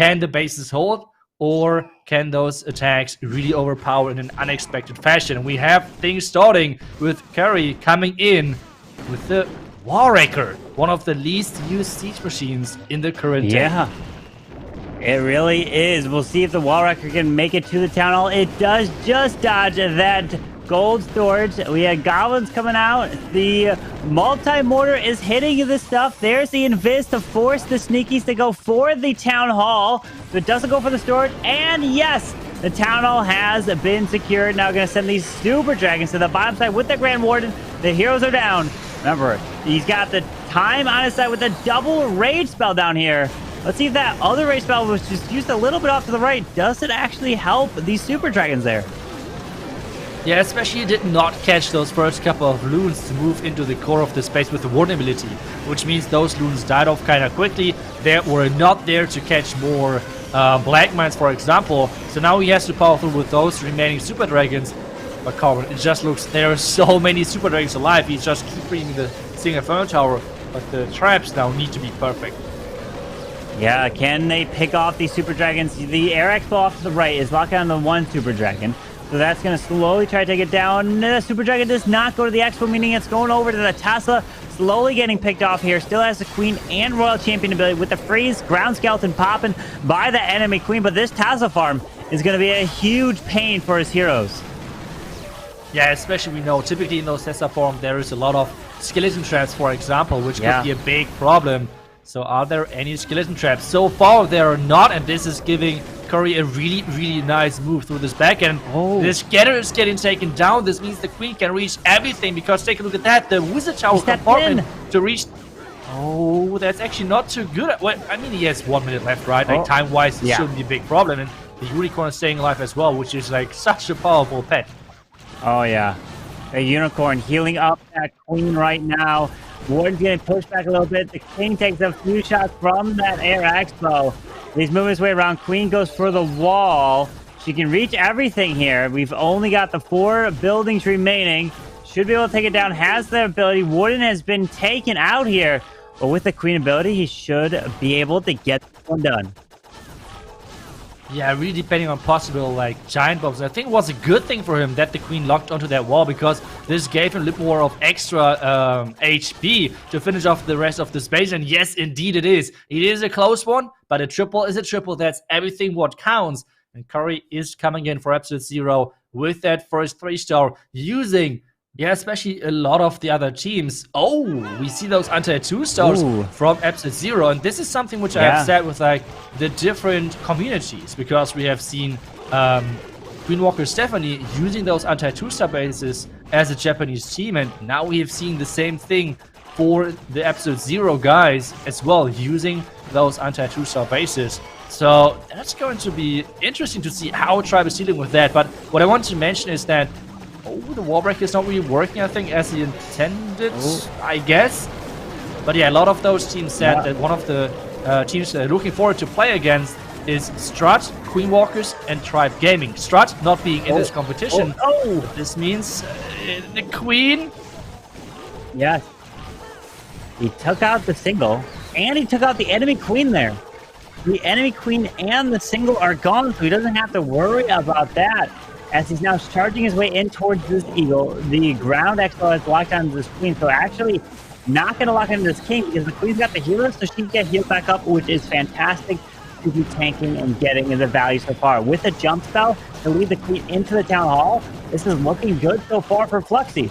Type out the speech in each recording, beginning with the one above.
can the bases hold, or can those attacks really overpower in an unexpected fashion? We have things starting with Curry coming in with the Warwrecker, one of the least used siege machines in the current day. Yeah, it really is. We'll see if the Warwrecker can make it to the town hall. It does just dodge that gold storage. We had goblins coming out. The multi-mortar is hitting this stuff. There's the invis to force the sneakies to go for the town hall. So it doesn't go for the storage. And yes, the town hall has been secured. Now going to send these super dragons to the bottom side with the Grand Warden. The heroes are down. Remember, he's got the time on his side with a double rage spell down here. Let's see if that other rage spell was just used a little bit off to the right. Does it actually help these super dragons there? Yeah, especially did not catch those first couple of loons to move into the core of the space with the warden ability, which means those loons died off kind of quickly. They were not there to catch more black mines, for example. So now he has to power through with those remaining super dragons. But Carbon, it just looks, there are so many super dragons alive. He's just keeping the single inferno tower, but the traps now need to be perfect. Yeah, can they pick off these super dragons? The air expo off to the right is locking on the one super dragon. So that's going to slowly try to take it down. The super dragon does not go to the expo, meaning it's going over to the Tesla. Slowly getting picked off here. Still has the queen and royal champion ability with the freeze ground skeleton popping by the enemy queen. But this Tesla farm is going to be a huge pain for his heroes. Yeah, especially we know typically in those Tesla forms there is a lot of skeleton traps, for example, which could be a big problem. So are there any skeleton traps? So far there are not, and this is giving Curry a really nice move through this back end. This scatter is getting taken down. This means the queen can reach everything, because take a look at that, the wizard tower compartment to reach. Oh, that's actually not too good. Well, I mean, he has 1 minute left, right? Like time-wise, it shouldn't be a big problem. And the unicorn is staying alive as well, which is like such a powerful pet. Oh yeah, a unicorn healing up that queen right now. Warden's getting pushed back a little bit. The king takes a few shots from that air expo. He's moving his way around. Queen goes for the wall. She can reach everything here. We've only got the 4 buildings remaining. Should be able to take it down. Has the ability. Warden has been taken out here. But with the queen ability, he should be able to get this one done. Yeah, really depending on possible like giant bombs. I think it was a good thing for him that the queen locked onto that wall, because this gave him a little more of extra HP to finish off the rest of the space. And yes, indeed it is. It is a close one, but a triple is a triple. That's everything what counts. And Curry is coming in for Absolute Zero with that first 3-star using... Yeah, especially a lot of the other teams. Oh, we see those anti-2 stars from Absolute Zero. And this is something which I have said with like the different communities, because we have seen Queen Walker Stephanie using those anti-2 star bases as a Japanese team. And now we have seen the same thing for the Absolute Zero guys as well, using those anti-2 star bases. So that's going to be interesting to see how Tribe is dealing with that. But what I want to mention is that the wall break is not really working, I think, as he intended, I guess. But yeah, a lot of those teams said that one of the teams they're looking forward to play against is Strut, Queen Walkers, and Tribe Gaming. Strut not being in this competition. This means the Queen. Yes. He took out the single, and he took out the enemy queen there. The enemy queen and the single are gone, so he doesn't have to worry about that. As he's now charging his way in towards this eagle, the ground expo has locked onto this queen, so actually not going to lock into this king, because the queen's got the healer, so she can get healed back up, which is fantastic to be tanking and getting the value so far. With a jump spell to lead the queen into the town hall, this is looking good so far for Fluxy.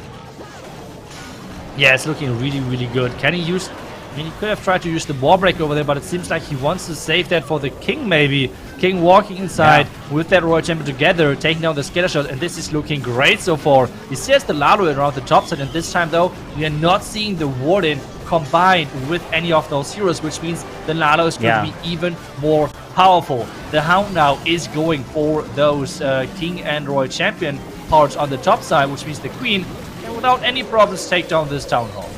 Yeah, it's looking really good. Can he use... I mean, he could have tried to use the wall break over there, but it seems like he wants to save that for the king, maybe. King walking inside with that royal champion together, taking down the scatter shot, and this is looking great so far. He sees the Lalo around the top side, and this time, though, we are not seeing the Warden combined with any of those heroes, which means the Lalo is going to be even more powerful. The Hound now is going for those king and royal champion parts on the top side, which means the queen can, without any problems, take down this town hall.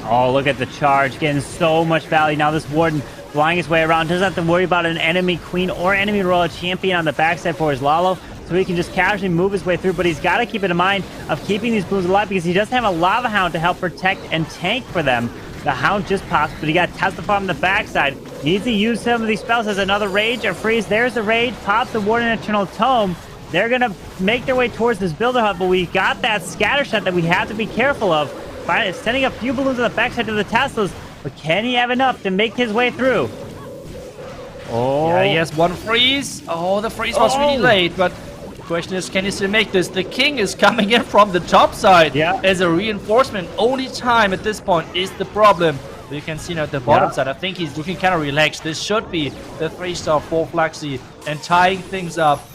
Oh, look at the charge, getting so much value. Now this Warden flying his way around, doesn't have to worry about an enemy queen or enemy royal champion on the backside for his Lalo, so he can just casually move his way through. But he's got to keep it in mind of keeping these blooms alive, because he doesn't have a Lava Hound to help protect and tank for them. The Hound just pops, but he got Tesla Farm on the backside. Needs to use some of these spells as another Rage or Freeze. There's the Rage. Pop the Warden Eternal Tome. They're going to make their way towards this Builder Hut, but we got that Scatter Shot that we have to be careful of. Sending a few balloons on the backside of the Teslas, but can he have enough to make his way through? Oh. Yeah, he has one freeze. Oh, the freeze was really late, but the question is, can he still make this? The King is coming in from the top side as a reinforcement. Only time at this point is the problem. But you can see now at the bottom side, I think he's looking kind of relaxed. This should be the 3-star for Fluxy and tying things up.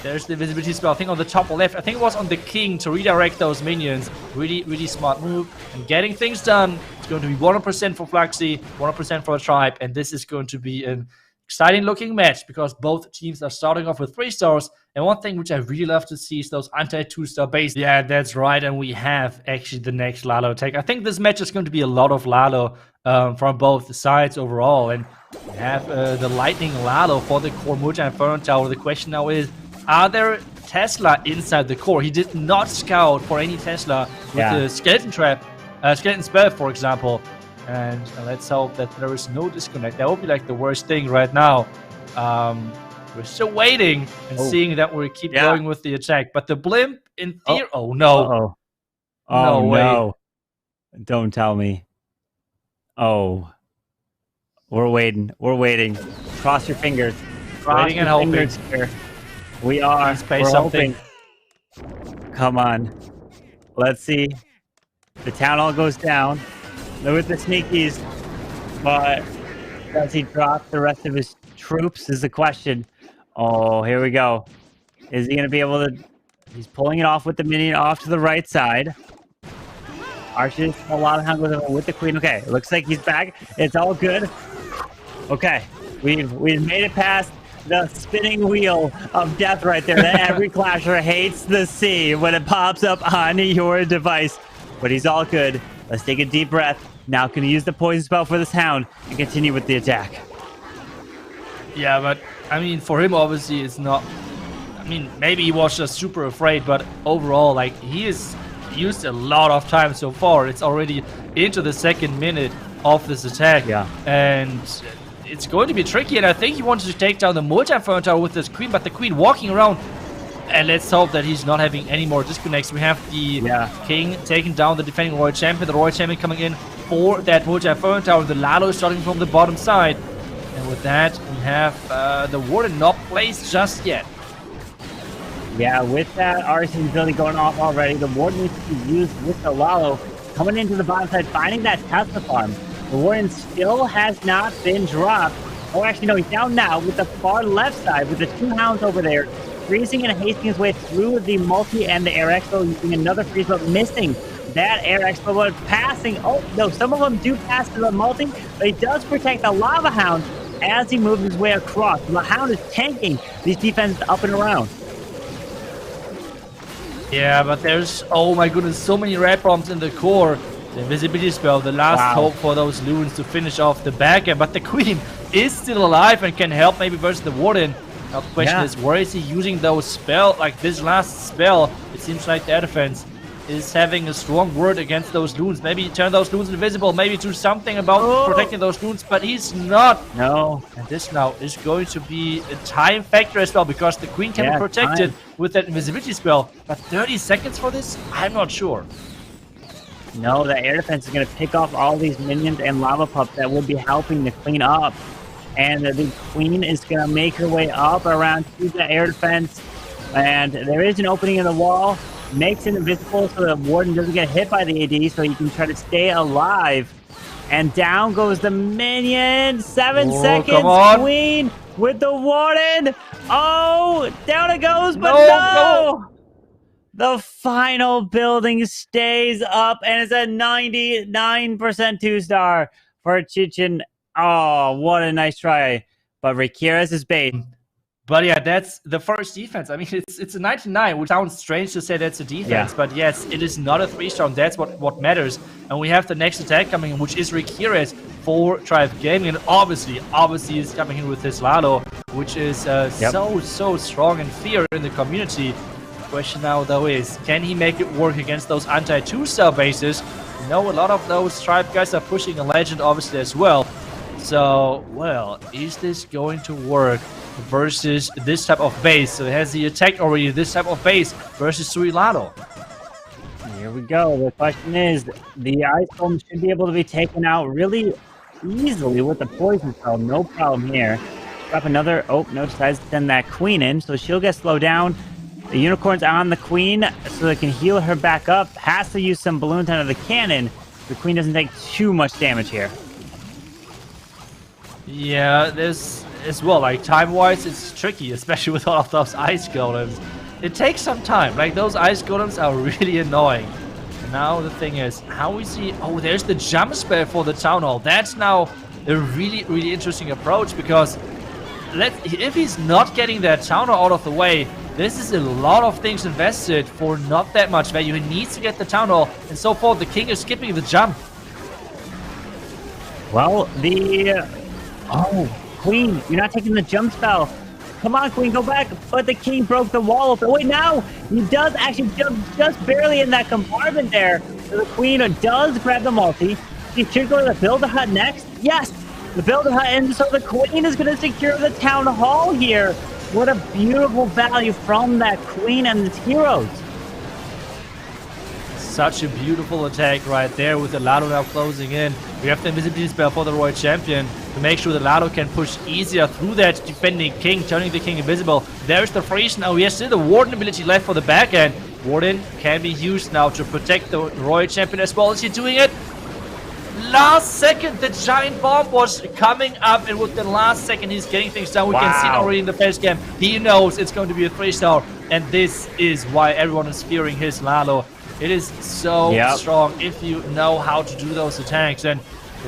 There's the invisibility spell, I think on the top left. I think it was on the King to redirect those minions. Really, really smart move. And getting things done. It's going to be 100% for Fluxy, 100% for the Tribe. And this is going to be an exciting looking match because both teams are starting off with 3 stars. And one thing which I really love to see is those anti-2-star base. Yeah, that's right. And we have actually the next Lalo attack. I think this match is going to be a lot of Lalo from both sides overall. And we have the Lightning Lalo for the core multi-inferno tower. The question now is, are there Tesla inside the core? He did not scout for any Tesla with the skeleton trap, skeleton spell, for example. And let's hope that there is no disconnect. That would be like the worst thing right now. We're still waiting and seeing that we keep going with the attack. But the blimp, in theory... Oh, no. Oh, no. Don't tell me. Oh. We're waiting. We're waiting. Cross your fingers. Waiting and hoping. Here. We are. We're hoping. Come on. Let's see. The town hall goes down. Look at the sneakies. But does he drop the rest of his troops is the question. Oh, here we go. Is he going to be able to... He's pulling it off with the minion off to the right side. Archers, a lot of hunger with the queen. Okay, looks like he's back. It's all good. Okay, we've made it past the spinning wheel of death right there that every clasher hates to see when it pops up on your device. But he's all good. Let's take a deep breath. Now can he use the poison spell for this hound and continue with the attack? Yeah, but I mean, for him, obviously, it's not... I mean, maybe he was just super afraid, but overall, like, he has used a lot of time so far. It's already into the 2nd minute of this attack. Yeah. And it's going to be tricky, and I think he wanted to take down the multi-inferno tower with this queen, but the queen walking around... And let's hope that he's not having any more disconnects. We have the King taking down the defending Royal Champion. The Royal Champion coming in for that multi-inferno tower. The Lalo is starting from the bottom side. And with that, we have the Warden not placed just yet. Yeah, with that arson ability going off already, the Warden needs to be used with the Lalo. Coming into the bottom side, finding that Tesla farm. The Warden still has not been dropped. Oh, actually, no, he's down now with the far left side with the 2 hounds over there. Freezing and hasting his way through the multi and the air expo, using another freeze, but missing that air expo, but passing. Oh, no, some of them do pass to the multi, but he does protect the lava hound as he moves his way across. The hound is tanking these defenses up and around. Yeah, but there's, oh my goodness, so many red bombs in the core. The invisibility spell, the last hope for those loons to finish off the back end, but the queen is still alive and can help maybe versus the Warden. Now the question is, where is he using those spells? Like this last spell, it seems like the air defense is having a strong word against those loons. Maybe turn those loons invisible, maybe do something about protecting those loons, but he's not. No. And this now is going to be a time factor as well, because the queen can be protected with that invisibility spell. But 30 seconds for this? I'm not sure. No, the air defense is going to pick off all these minions and lava pups that will be helping to clean up. And the queen is going to make her way up around to the air defense. And there is an opening in the wall. Makes it invisible so the Warden doesn't get hit by the AD, so he can try to stay alive. And down goes the minion. 7 seconds. Queen with the Warden. Oh, down it goes, but no. The final building stays up, and it's a 99% 2-star for Chichen. Oh, what a nice try. But Rakira's is bait. But yeah, that's the first defense. I mean, it's a 99, which sounds strange to say that's a defense. But yes, it is not a 3-star. That's what matters. And we have the next attack coming in, which is Rakira's for Tribe Gaming. And obviously is coming in with his Lalo, which is so strong and fear in the community. The question now, though, is can he make it work against those anti-2-star bases? You know, a lot of those Tribe guys are pushing a Legend, obviously, as well. So, well, is this going to work versus this type of base? So has he attacked already this type of base versus Surilado? Here we go. The question is, the Ice Golem should be able to be taken out really easily with the poison spell. No problem here. Drop another. Oh, no, decides to send that queen in, so she'll get slowed down. The unicorn's on the queen, so they can heal her back up. Has to use some balloons out of the cannon. The queen doesn't take too much damage here. Yeah, this as well, like time-wise, it's tricky, especially with all of those ice golems. It takes some time. Like, those ice golems are really annoying. Now the thing is, how we see... Oh, there's the jump spell for the Town Hall. That's now a really, really interesting approach, because if he's not getting that Town Hall out of the way, this is a lot of things invested for not that much value. He needs to get the Town Hall, and so forth. The king is skipping the jump. Well, Oh, queen, you're not taking the jump spell. Come on, queen, go back. But the king broke the wall open. Wait, now he does actually jump just barely in that compartment there. So the queen does grab the multi. She should go to the builder hut next. Yes, the builder hut, and so the queen is going to secure the town hall here. What a beautiful value from that queen and its heroes. Such a beautiful attack right there with the Lado now closing in. We have the invisibility spell for the Royal Champion to make sure the Lado can push easier through that defending king, turning the king invisible. There's the freeze now. He has still the Warden ability left for the back end. Warden can be used now to protect the Royal Champion as well. Is he doing it? Last second, the giant bomb was coming up, and with the last second, he's getting things done. We can see it already in the first game. He knows it's going to be a 3-star, and this is why everyone is fearing his Lalo. It is so strong if you know how to do those attacks, and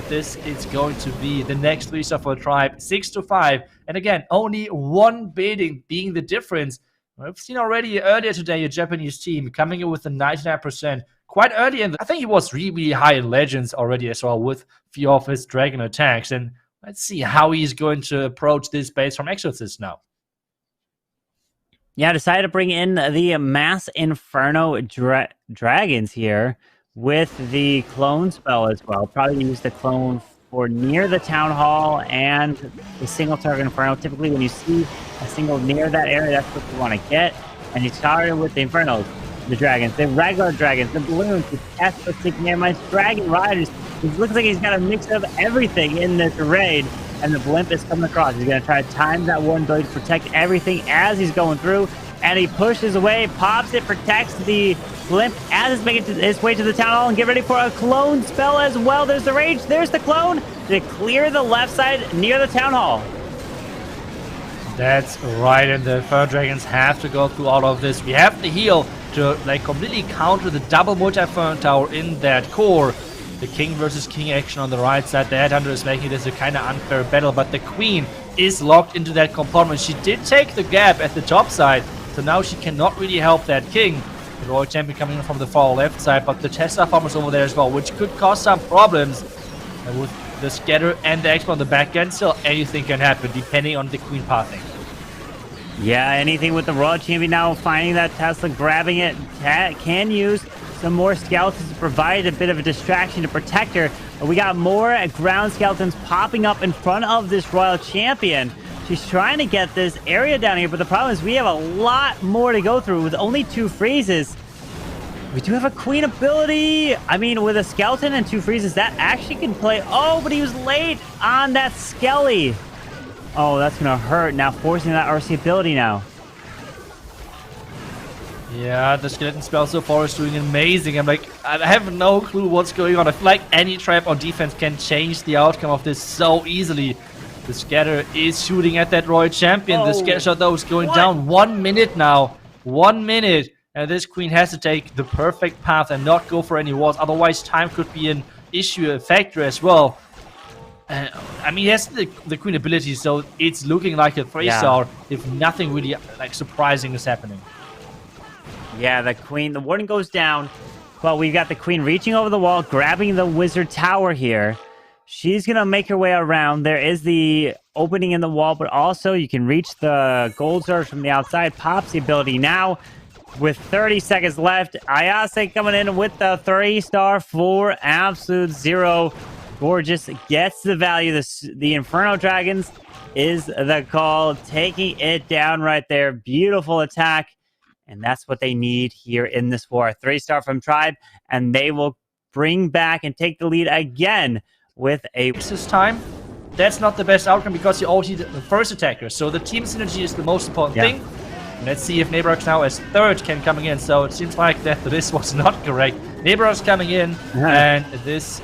this is going to be the next 3-star for the tribe, 6-5, and again, only one building being the difference. We've seen already earlier today a Japanese team coming in with the 99%. Quite early, and I think he was really high in Legends already as well with few of his dragon attacks. And let's see how he's going to approach this base from Exorcist now. Yeah, I decided to bring in the Mass Inferno dragons here with the clone spell as well. Probably use the clone for near the town hall and the single target Inferno. Typically, when you see a single near that area, that's what you want to get. And he started with the Infernos. The dragons, the regular dragons, the balloons, the Tesla Stick Airmines, Dragon Riders. It looks like he's got a mix of everything in this raid, and the blimp is coming across. He's going to try to time that one ability to protect everything as he's going through, and he pushes away, pops it, protects the blimp as it's making his way to the town hall, and get ready for a clone spell as well. There's the rage, there's the clone to clear the left side near the town hall. That's right, and the Fire Dragons have to go through all of this. We have the heal to like completely counter the double multi-Fern Tower in that core. The king versus king action on the right side. The Headhunter is making this a kind of unfair battle, but the queen is locked into that compartment. She did take the gap at the top side, so now she cannot really help that king. The Royal Champion coming in from the far left side, but the Tesla farmers over there as well, which could cause some problems. And with the scatter and the X on the back end, still anything can happen depending on the queen pathing. Yeah, anything with the Royal Champion now finding that Tesla, grabbing it, can use some more skeletons to provide a bit of a distraction to protect her. But we got more ground skeletons popping up in front of this Royal Champion. She's trying to get this area down here, but the problem is we have a lot more to go through with only 2 freezes. We do have a queen ability. I mean, with a skeleton and 2 freezes, that actually can play. Oh, but he was late on that skelly. Oh, that's going to hurt. Now forcing that RC ability now. Yeah, the skeleton spell so far is doing amazing. I have no clue what's going on. I feel like any trap on defense can change the outcome of this so easily. The scatter is shooting at that Royal Champion. The scatter shot though is going down. 1 minute now. 1 minute. And this queen has to take the perfect path and not go for any walls. Otherwise, time could be an issue, a factor as well. I mean, he has the queen ability, so it's looking like a 3-star if nothing really like surprising is happening. Yeah, the queen, the warden goes down, but we've got the queen reaching over the wall, grabbing the wizard tower here. She's going to make her way around. There is the opening in the wall, but also you can reach the gold stars from the outside. Pops the ability now with 30 seconds left. Ayase coming in with the 3-star for absolute 0. Gorgeous gets the value. The Inferno Dragons is the call, taking it down right there. Beautiful attack, and that's what they need here in this war. 3-star from Tribe, and they will bring back and take the lead again with a... This time, that's not the best outcome because you already the first attacker. So the team synergy is the most important thing. Let's see if Neighbors now as third can coming in. So it seems like that this was not correct. Neighbors coming in, and this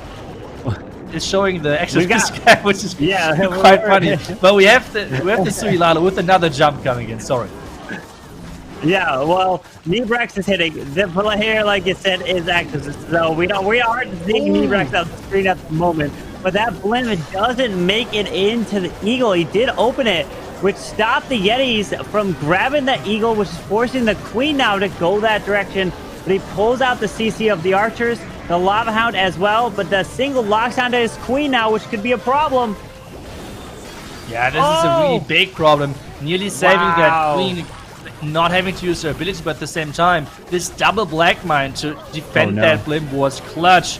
is showing the actual gap, which is quite funny. But we have the Suilala with another jump coming in. Sorry. Yeah, well, Nebrex is hitting. The player, like you said, is active. So we aren't seeing Nebrex on the screen at the moment. But that blimp doesn't make it into the Eagle. He did open it, which stopped the Yetis from grabbing the Eagle, which is forcing the Queen now to go that direction. But he pulls out the CC of the Archers, the Lava Hound as well, but the single locks onto his Queen now, which could be a problem. Yeah, this is a really big problem. Nearly saving that Queen, not having to use her ability, but at the same time, this double Black Mine to defend that blimp was clutch.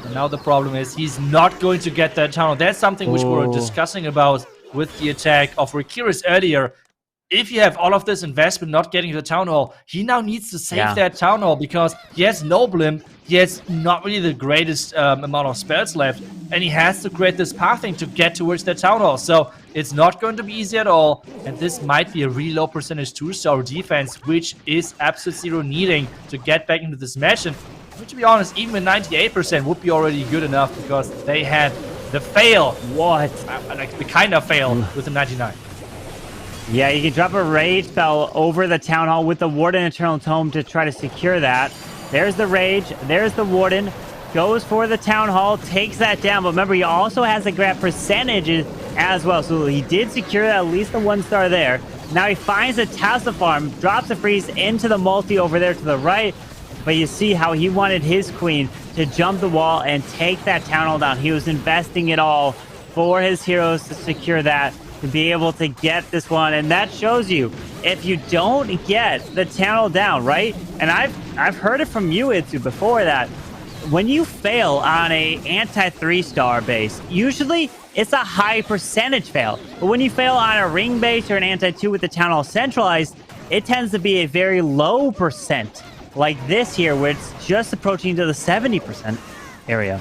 And now the problem is he's not going to get that tunnel. That's something which we were discussing about with the attack of Rikiris earlier. If you have all of this investment not getting to the Town Hall, he now needs to save that Town Hall because he has no blimp, he has not really the greatest amount of spells left, and he has to create this pathing to get towards the Town Hall. So it's not going to be easy at all, and this might be a really low percentage 2-star defense, which is Absolute Zero needing to get back into this match. And to be honest, even with 98% would be already good enough because they had the fail. Like the kind of fail with the 99. Yeah, you can drop a Rage spell over the Town Hall with the Warden Eternal Tome to try to secure that. There's the Rage. There's the Warden. Goes for the Town Hall. Takes that down. But remember, he also has to grab percentages as well. So he did secure at least the 1-star there. Now he finds the Tesla Farm. Drops a freeze into the multi over there to the right. But you see how he wanted his Queen to jump the wall and take that Town Hall down. He was investing it all for his heroes to secure that, to be able to get this one. And that shows you, if you don't get the Town Hall down, right? And I've heard it from you, Itsu, before that when you fail on a anti-3-star base, usually it's a high percentage fail. But when you fail on a ring base or an anti-2 with the Town Hall centralized, it tends to be a very low percent. Like this here, where it's just approaching to the 70% area.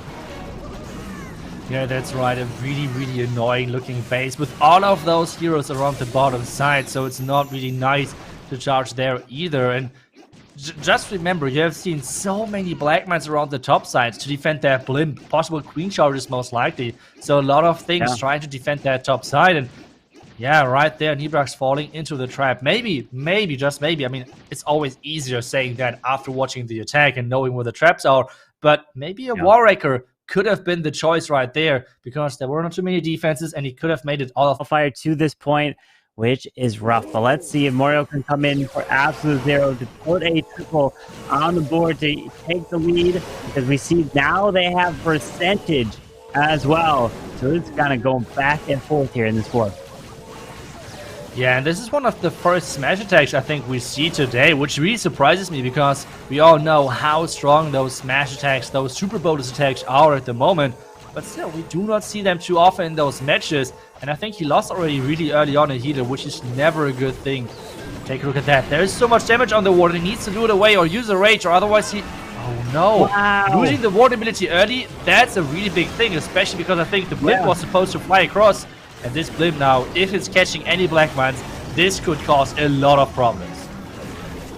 Yeah, that's right. A really, really annoying looking base with all of those heroes around the bottom side. So it's not really nice to charge there either. And just remember, you have seen so many Black Mines around the top sides to defend that blimp. Possible Queen charges most likely. So a lot of things trying to defend that top side. And yeah, right there, Nibrax falling into the trap. Maybe, just maybe. I mean, it's always easier saying that after watching the attack and knowing where the traps are. But maybe a Warraker could have been the choice right there because there were not too many defenses and he could have made it all of fire to this point, which is rough. But let's see if Mario can come in for Absolute Zero to put a triple on the board to take the lead, because we see now they have percentage as well. So it's kind of going back and forth here in this war. Yeah, and this is one of the first smash attacks I think we see today, which really surprises me because we all know how strong those smash attacks, those super bonus attacks are at the moment. But still, we do not see them too often in those matches. And I think he lost already really early on in healer, which is never a good thing. Take a look at that. There is so much damage on the ward. He needs to do it away or use a rage, or otherwise he... Oh no. Wow. Losing the ward ability early, that's a really big thing, especially because I think the blimp was supposed to fly across. And this blimp now, if it's catching any Black Mines, this could cause a lot of problems.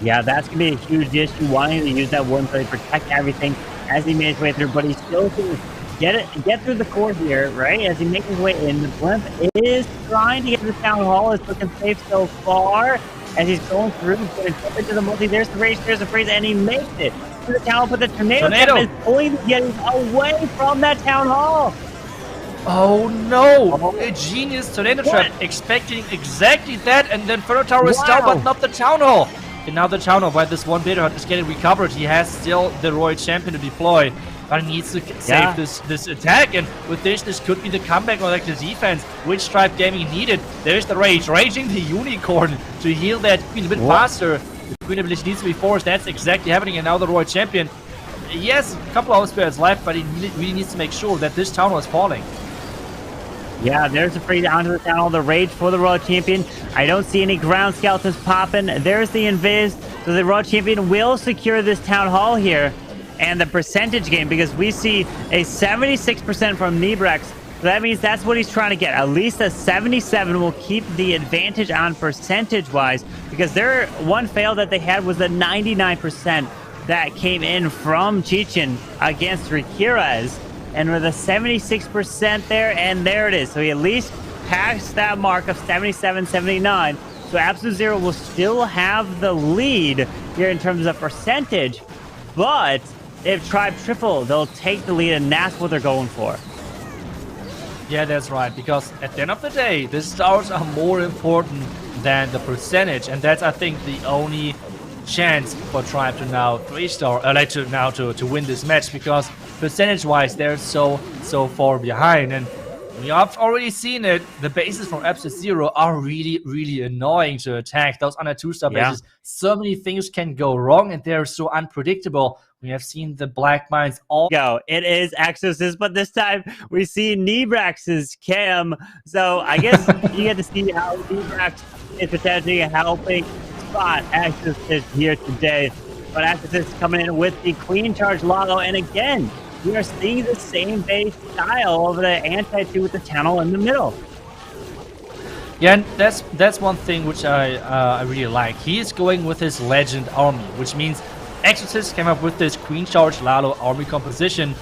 Yeah, that's going to be a huge issue, wanting to use that one to protect everything as he makes his way through. But he's still going to get through the core here, right? As he makes his way in. The blimp is trying to get to the Town Hall. It's looking safe so far. As he's going through, he's going to jump into the multi. There's the rage, there's the freeze, and he makes it to the Town Hall. But the tornado is pulling the Yetis away from that Town Hall. Oh no! A genius tornado trap, expecting exactly that, and then Inferno Tower is down, but not the Town Hall. And now the Town Hall, while this one Beta Hunt is getting recovered, he has still the Royal Champion to deploy, but he needs to save this attack. And with this could be the comeback or like the defense, which Stripe Gaming needed. There's the Rage, raging the Unicorn to heal that Queen a bit faster. The Queen ability needs to be forced. That's exactly happening, and now the Royal Champion. he has a couple of spares left, but he really needs to make sure that this town was falling. Yeah, there's the free onto the town hall, the rage for the World Champion. I don't see any ground skeletons popping. There's the invis. So the World Champion will secure this town hall here. And the percentage game, because we see a 76% from Nebrex. So that means that's what he's trying to get. At least a 77 will keep the advantage on percentage-wise, because their one fail that they had was the 99% that came in from Chichin against Rikirez. And with a 76% there, and there it is. So he at least passed that mark of 77, 79. So Absolute Zero will still have the lead here in terms of percentage. But if Tribe triple, they'll take the lead, and that's what they're going for. Yeah, that's right, because at the end of the day, the stars are more important than the percentage, and that's, I think, the only chance for Tribe to now 3-star, to win this match, because percentage-wise, they're so far behind, and we have already seen it. The bases from Absolute Zero are really annoying to attack. Those under 2-star bases, so many things can go wrong, and they're so unpredictable. We have seen the Black Mines all go. It is Exorcist, but this time we see Nebrax's cam. So I guess you get to see how Nebrax is potentially helping spot Exorcist here today. But Exorcist coming in with the Queen Charge Lotto, and again, we are seeing the same base style over the anti-2 with the channel in the middle. Yeah, and that's one thing which I really like. He is going with his Legend Army, which means Exorcist came up with this Queen Charge Lalo army composition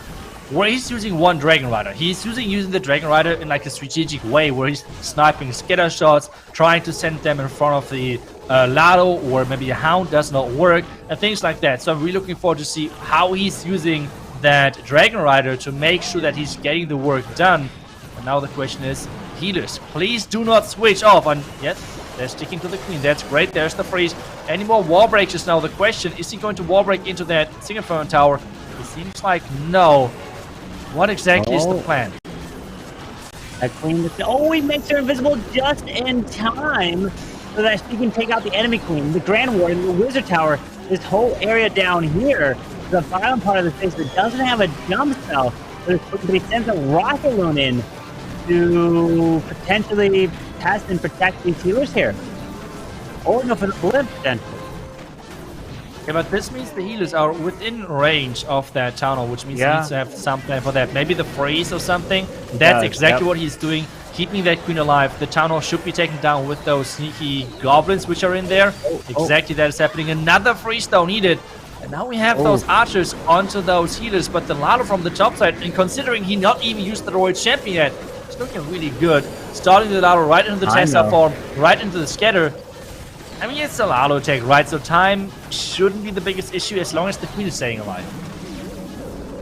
where he's using one Dragon Rider. He's using the Dragon Rider in like a strategic way where he's sniping scatter shots, trying to send them in front of the Lalo, or maybe a Hound does not work, and things like that. So I'm really looking forward to see how he's using that Dragon Rider to make sure that he's getting the work done. And now the question is, healers, please do not switch off. And yes, they're sticking to the Queen. That's great. There's the freeze. Any more wall breaks is now the question. Is he going to wall break into that single front tower? It seems like no. What exactly is the plan? That Queen, he makes her invisible just in time so that she can take out the enemy Queen, the Grand Warden, the Wizard Tower, this whole area down here. The bottom part of the face that doesn't have a jump spell, but he sends a rocket balloon in to potentially test and protect these healers here. Or no, for the blip potentially. Yeah, but this means the healers are within range of that tunnel, which means he needs to have some plan for that. Maybe the freeze or something. That's exactly what he's doing, keeping that Queen alive. The tunnel should be taken down with those sneaky goblins which are in there. Exactly that is happening. Another freeze though needed. And now we have those archers onto those healers, but the Lalo from the top side, and considering he not even used the Royal Champion yet, it's looking really good. Starting the Lalo right into the Tesla form, right into the scatter. I mean, it's a Lalo attack, right? So time shouldn't be the biggest issue as long as the Queen is staying alive.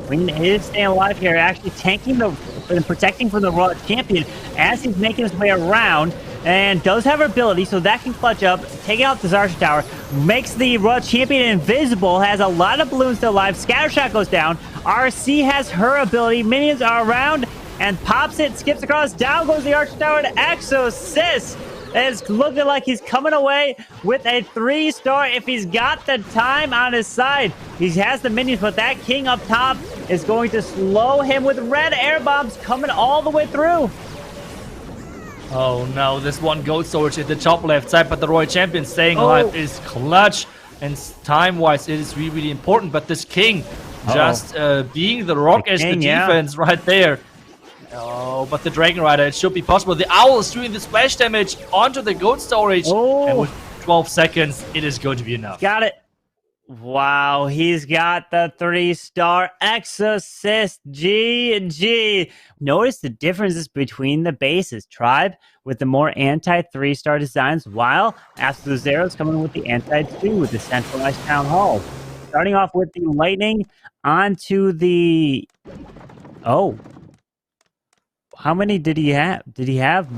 Queen is staying alive here, actually tanking and protecting from the Royal Champion as he's making his way around. And does have her ability, so that can clutch up, take out the Zarsha Tower, makes the Royal Champion invisible, has a lot of balloons still alive, Scattershot goes down, RC has her ability, minions are around, and pops it, skips across, down goes the Archer Tower to Exorcist. It's looking like he's coming away with a 3-star if he's got the time on his side. He has the minions, but that King up top is going to slow him with red air bombs coming all the way through. Oh no, this one gold storage at the top left side, but the Royal Champion staying alive is clutch, and time-wise it is really important, but this King just being the rock as the defense right there. Oh, but the Dragon Rider, it should be possible. The Owl is doing the splash damage onto the gold storage, and with 12 seconds, it is going to be enough. Got it. Wow, he's got the 3-star Exorcist. GG. Notice the differences between the bases. Tribe with the more anti-3-star designs, while Absolute Zero's coming with the anti-2 with the centralized town hall. Starting off with the lightning onto the... How many did he have? Did he have...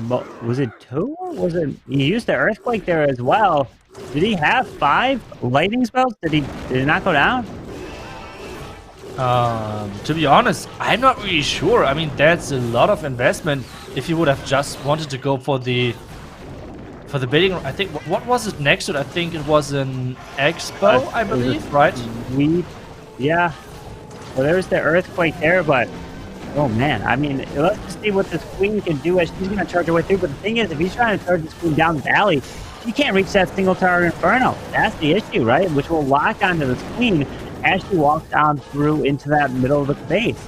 Was it 2? Was it... He used the earthquake there as well. Did he have 5 lightning spells? Did it not go down? To be honest, I'm not really sure. I mean, that's a lot of investment. If he would have just wanted to go for the bidding, I think what was it next to it? I think it was an expo, I believe, right? Yeah. So there's the earthquake there, but oh man, I mean, let's just see what this queen can do as she's going to charge her way through. But the thing is, if he's trying to charge this queen down the valley, she can't reach that single tower inferno. That's the issue, right? Which will lock onto this queen as she walks on through into that middle of the base.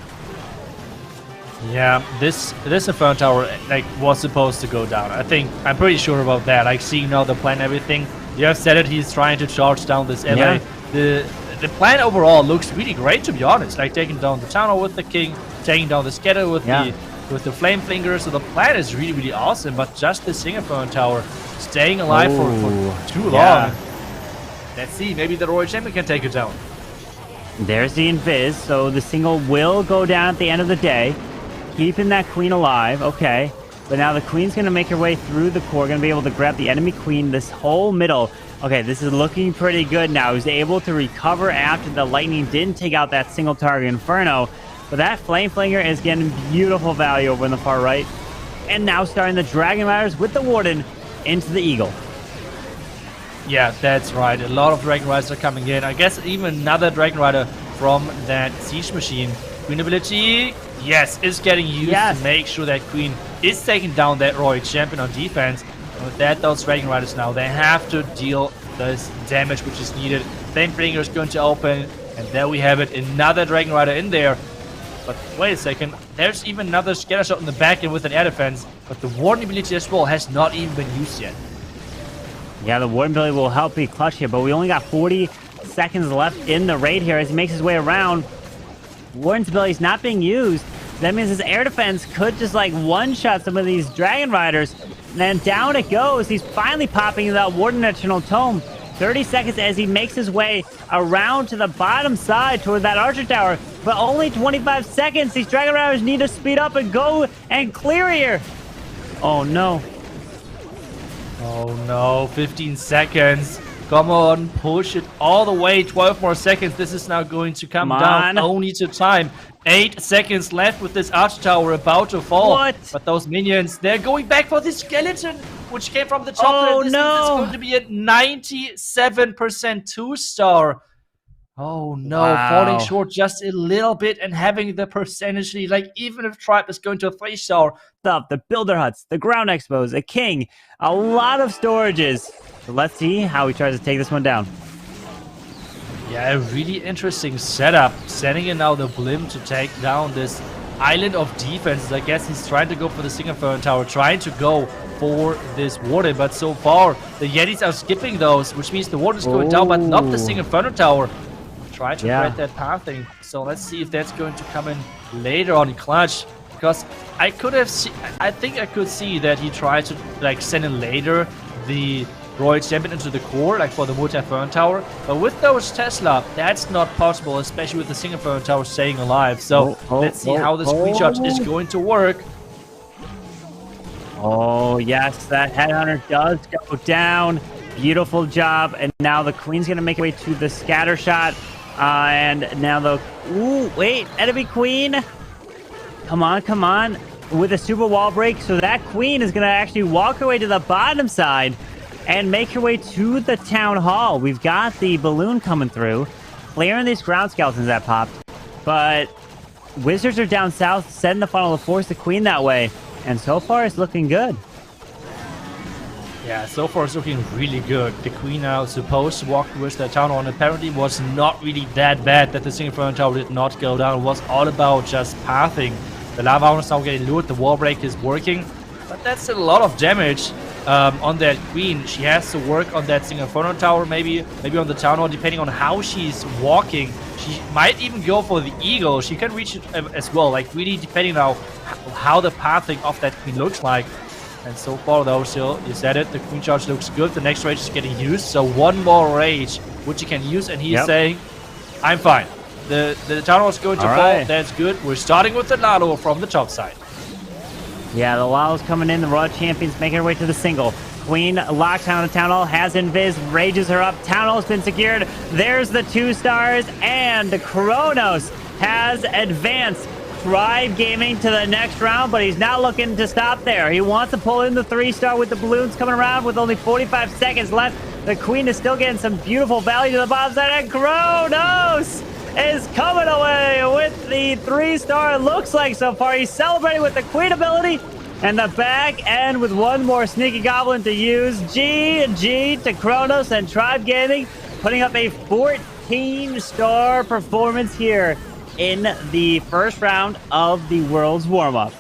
Yeah, this inferno tower like was supposed to go down. I'm pretty sure about that. Like seeing now the plan and everything. You have said it. He's trying to charge down this LA. Yeah. The plan overall looks really great, to be honest. Like taking down the town hall with the king, taking down the scatter with the flame flinger. So the plan is really, really awesome. But just the single inferno tower staying alive for too long. Let's see. Maybe the Royal Champion can take it down. There's the invis. So the single will go down at the end of the day, keeping that queen alive. Okay. But now the queen's going to make her way through the core, going to be able to grab the enemy queen this whole middle. Okay, this is looking pretty good now. He's able to recover after the lightning didn't take out that single target inferno. But that flame flinger is getting beautiful value over in the far right. And now starting the Dragon Riders with the Warden into the Eagle. Yeah, that's right. A lot of Dragon Riders are coming in. I guess even another Dragon Rider from that Siege Machine. Queen ability, yes, is getting used to make sure that Queen is taking down that Royal Champion on defense. And with that, those Dragon Riders now, they have to deal this damage which is needed. Flame Flinger is going to open, and there we have it. Another Dragon Rider in there. But wait a second, there's even another scatter shot in the back end with an air defense. But the Warden ability as well has not even been used yet. Yeah, the Warden ability will help be clutch here, but we only got 40 seconds left in the raid here as he makes his way around. Warden's ability is not being used. That means his air defense could just like one-shot some of these Dragon Riders. And then down it goes. He's finally popping that Warden Eternal Tome. 30 seconds as he makes his way around to the bottom side toward that Archer Tower. But only 25 seconds. These Dragon Riders need to speed up and go and clear here. Oh no. Oh no, 15 seconds. Come on, push it all the way. 12 more seconds. This is now going to come down only to time. 8 seconds left with this Archer Tower about to fall. What? But those minions, they're going back for the skeleton, which came from the top. Oh this no! It's going to be a 97% 2-star. Oh no, falling short just a little bit and having the percentage lead. Like even if Tribe is going to a 3-star. Stuff, the Builder Huts, the Ground Expos, a King, a lot of storages. So let's see how he tries to take this one down. Yeah, a really interesting setup. Sending in now the Blim to take down this island of defenses. I guess he's trying to go for the single inferno tower, trying to go for this Warden. But so far, the Yetis are skipping those, which means the Warden is going down, but not the single inferno tower. Try to break that pathing. So let's see if that's going to come in later on in clutch. Because I think I could see that he tried to like send in later the Royal Champion into the core, like for the multi-inferno tower. But with those Tesla, that's not possible, especially with the single inferno tower staying alive. So let's see how the screenshot is going to work. Oh yes, that Headhunter does go down. Beautiful job. And now the Queen's going to make her way to the scatter shot. And now the... Ooh, wait, enemy Queen. Come on, come on. With a super wall break. So that Queen is going to actually walk her way to the bottom side and make her way to the town hall. We've got the balloon coming through, clearing these ground skeletons that popped. But Wizards are down south, setting the funnel to force the Queen that way. And so far, it's looking good. Yeah, so far it's looking really good. The Queen now supposed to walk towards the town hall, and apparently was not really that bad that the single inferno tower did not go down. It was all about just pathing. The lava hound is now getting lured, the wall break is working, but that's a lot of damage on that Queen. She has to work on that single inferno tower, maybe on the town hall, depending on how she's walking. She might even go for the eagle. She can reach it as well, like really depending on how the pathing of that Queen looks like. And so far though, still, you said it, the Queen charge looks good. The next rage is getting used, so one more rage which you can use, and he's saying, I'm fine. The town hall is going to fall, that's good. We're starting with the Lalo from the top side. Yeah, the Lalo's coming in, the Royal Champion's making her way to the single. Queen locks down the town hall, has invis, rages her up. Town hall's been secured. There's the 2 stars, and the Kronos has advanced. Tribe Gaming to the next round, but he's not looking to stop there. He wants to pull in the 3-star with the balloons coming around with only 45 seconds left. The Queen is still getting some beautiful value to the bottom side, and Kronos is coming away with the 3-star. Looks like so far. He's celebrating with the Queen ability and the back end with one more Sneaky Goblin to use. GG to Kronos and Tribe Gaming, putting up a 14-star performance here in the first round of the Worlds Warm-Up.